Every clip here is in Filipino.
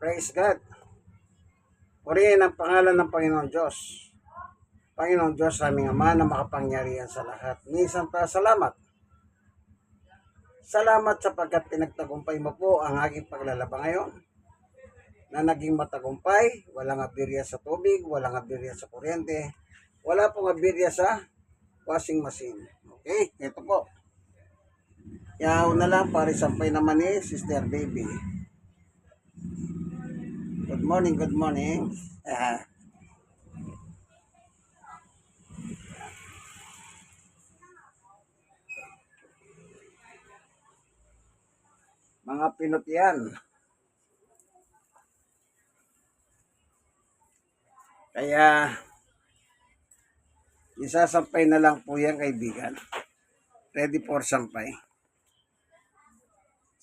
Praise God. Purihin ang pangalan ng Panginoon Diyos. Panginoon Diyos, aming Ama na makapangyarihan sa lahat. Minsan pa salamat. Salamat sapagkat pinagtagumpay mo po ang aking paglalaba ngayon na naging matagumpay. Walang abirya sa tubig, walang abirya sa kuryente, wala pong abirya sa washing machine. Okay, ito po. Yaw na lang para sampay naman ni Sister Baby. Good morning, good morning. Mga Pinot yan. Kaya, isasampay na lang po yan, kaibigan. Ready for sampay.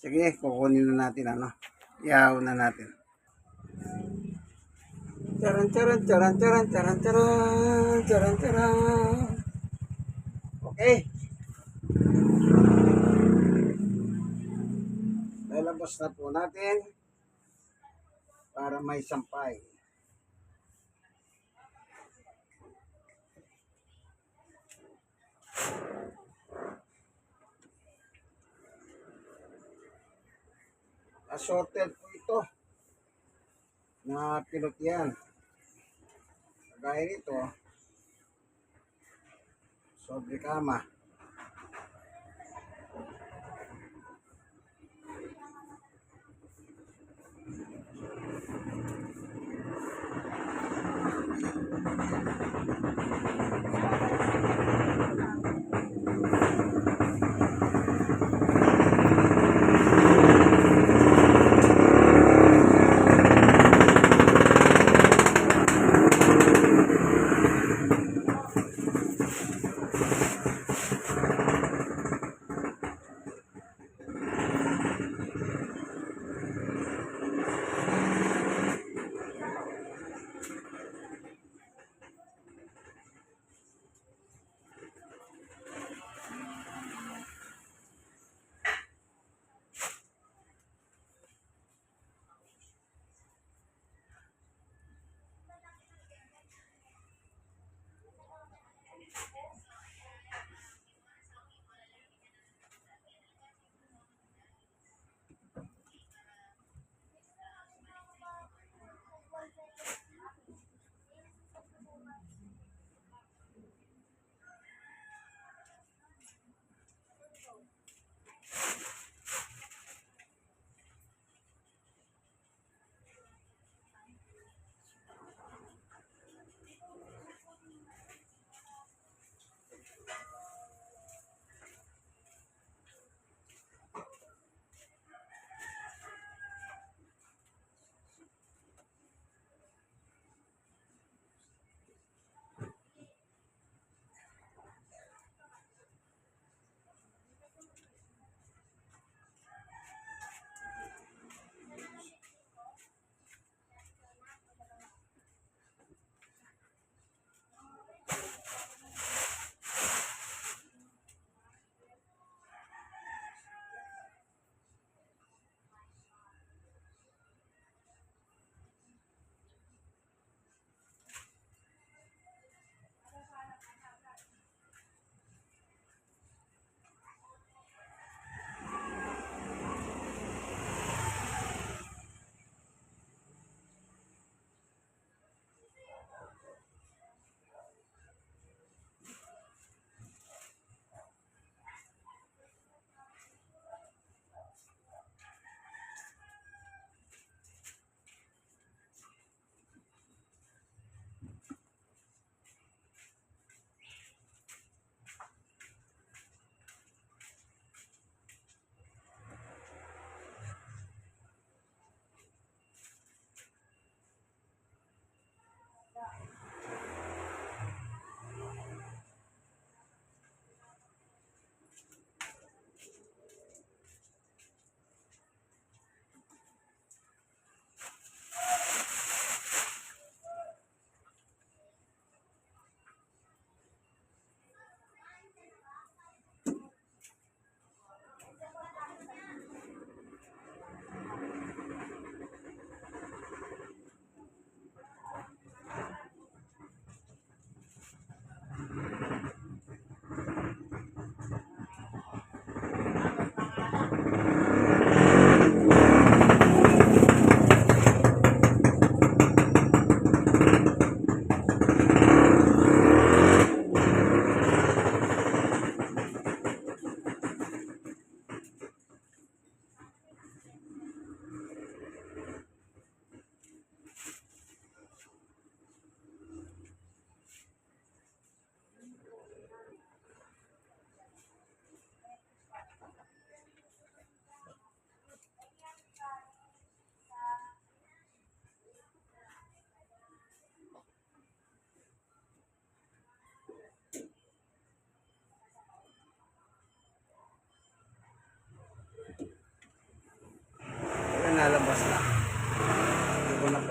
Sige, kukunin na natin ano. Yaw na natin. Charan charan charan charan charan charan charan charan. Okay. Lalabas na po natin para may sampay. Assorted po ito na Pinot yan. Kagaya nito, sobre kama.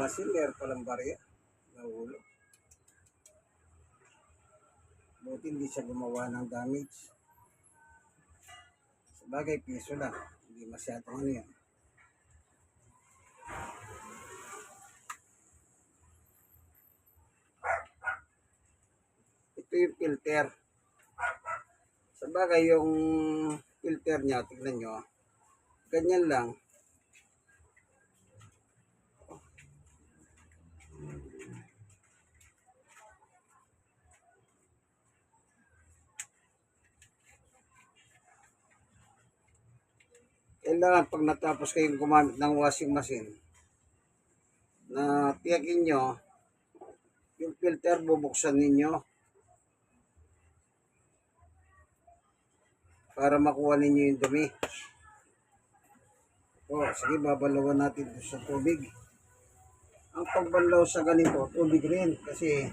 masin, meron palang barya. Nahulog. Buti hindi siya gumawa ng damage. Sabagay, piso lang. Hindi masyadong ano yan. Ito yung filter. Sabagay, yung filter niya, tignan nyo. Ganyan lang. Kailangan pag natapos kayong gumamit ng washing machine, na tiyakin nyo, yung filter bubuksan ninyo para makuha ninyo yung dumi. O, sige, babalawan natin ito sa tubig. Ang pagbalaw sa ganito, tubig rin kasi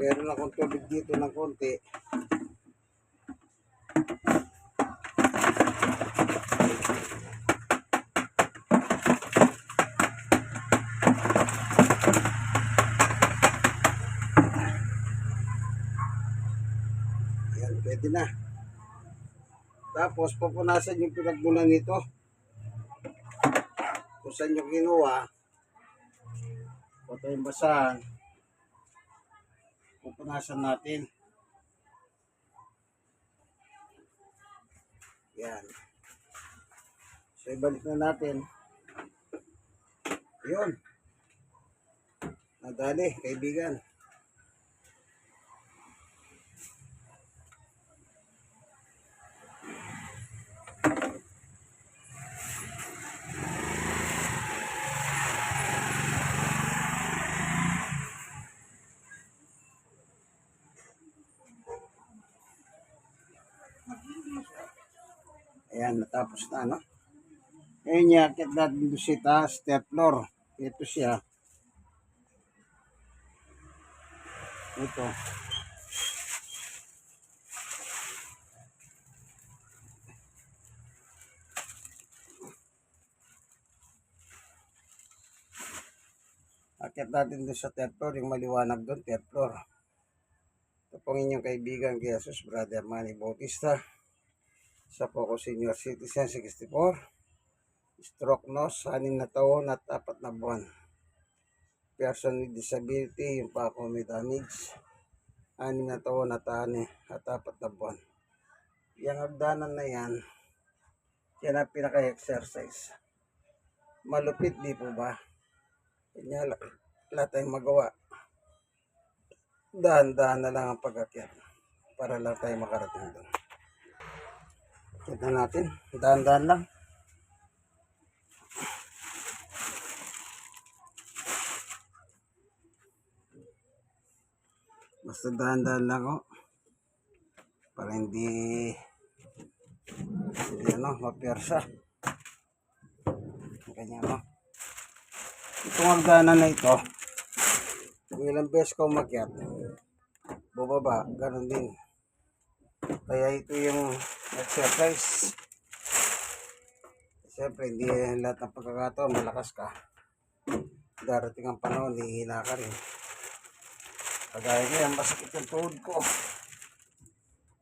meron akong tubig dito ng konti. Yan, pwede na. Tapos, pupunasan yung pinagmulan nito. Kung saan nyo kinuha, ito yung basahan. Pupunasan natin. Yan. So, ibalik na natin. Yun. Nadali, kaibigan. Ayan, natapos na, no? Ngayon, yakit natin doon sa taas, third floor. Ito siya. Ito. Akit natin doon sa third floor, yung maliwanag doon, third floor. Ito pong inyong kaibigan, Jesus, Brother Manny Bautista. Sa Poco Senior Citizen, 64. Stroke nose, 6 na taon at 4 na buwan. Person with disability, yung pa ako may damage. 6 na taon at 4 na buwan. Yung hagdanan na yan, yan ang pinaka-exercise. Malupit, di po ba? Kanya lahat tayong magawa. Dahan-dahan na lang ang pag-akyat para lang tayo makarating doon. Kita natin, dahan-dahan lang. Basta dahan-dahan lang ako. Para hindi ano, mapiersa. Ganyan, no? Itong hagdanan na ito, kung ilang beses ko umakyat, bumaba, ganun din. Kaya ito yung exercise. Siyempre, hindi lahat ng pagkakataon malakas ka. Darating ang panahon, hihina ka rin. Kagaya ko yan, masakit yung tuhod ko.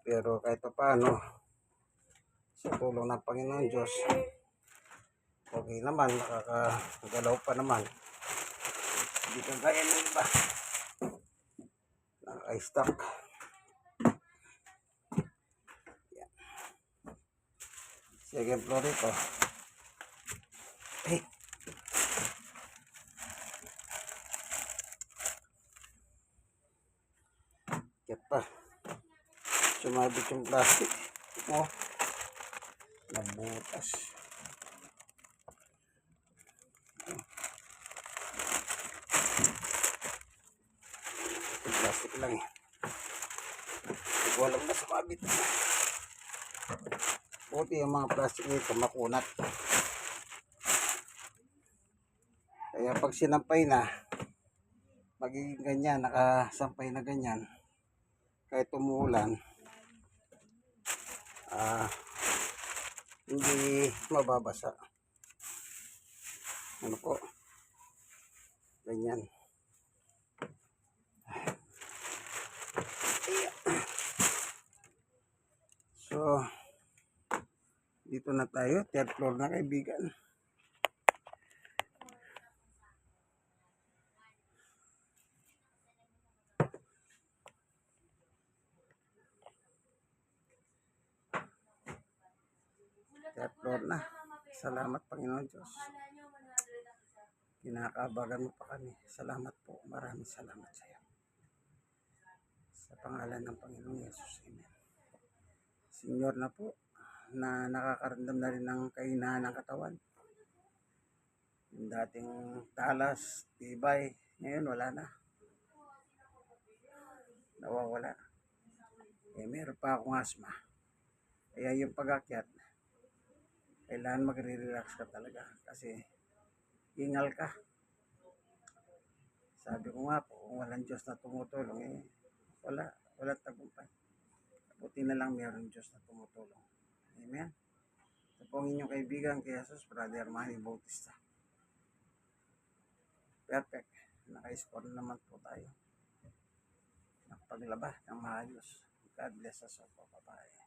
Pero kahit pa paano, sa tulong ng Panginoon Diyos, okay naman, nakakagalaw pa naman. Hindi kagaya ng iba. Naka-stuck. Second floor ito. Hey. Kaya pa. Sumabit yung plastic. Oh. Nabutas. Yung plastic lang eh. Hindi ko alam na sumabit. Buti yung mga plastic nito makunat. Kaya pag sinampay na, magiging ganyan, nakasampay na ganyan. Kahit umuulan, hindi mababasa. Ano po? Ganyan. So, dito na tayo. Third floor na, kaibigan. Third floor na. Salamat, Panginoon Diyos. Kinakabagan mo pa kami. Salamat po. Maraming salamat sa iyo. Sa pangalan ng Panginoong Yesus. Amen. Senior na po, na nakakaramdam na rin ng kahinaan ng katawan. Yung dating talas, tibay, ngayon wala na. Nawawala. Meron pa akong asma. Kaya yung pag-akyat, kailangan magre-relax ka talaga kasi hingal ka. Sabi ko nga po, kung walang Diyos na tumutulong, walang tagumpay. Buti na lang mayroong Diyos na tumutulong. Amen. Ito po ang inyong kaibigan kay Jesus, Brother Manny Bautista. Perfect. Naka-score naman po tayo. Nakapaglaba ng maayos. God bless us all po. Bye-bye.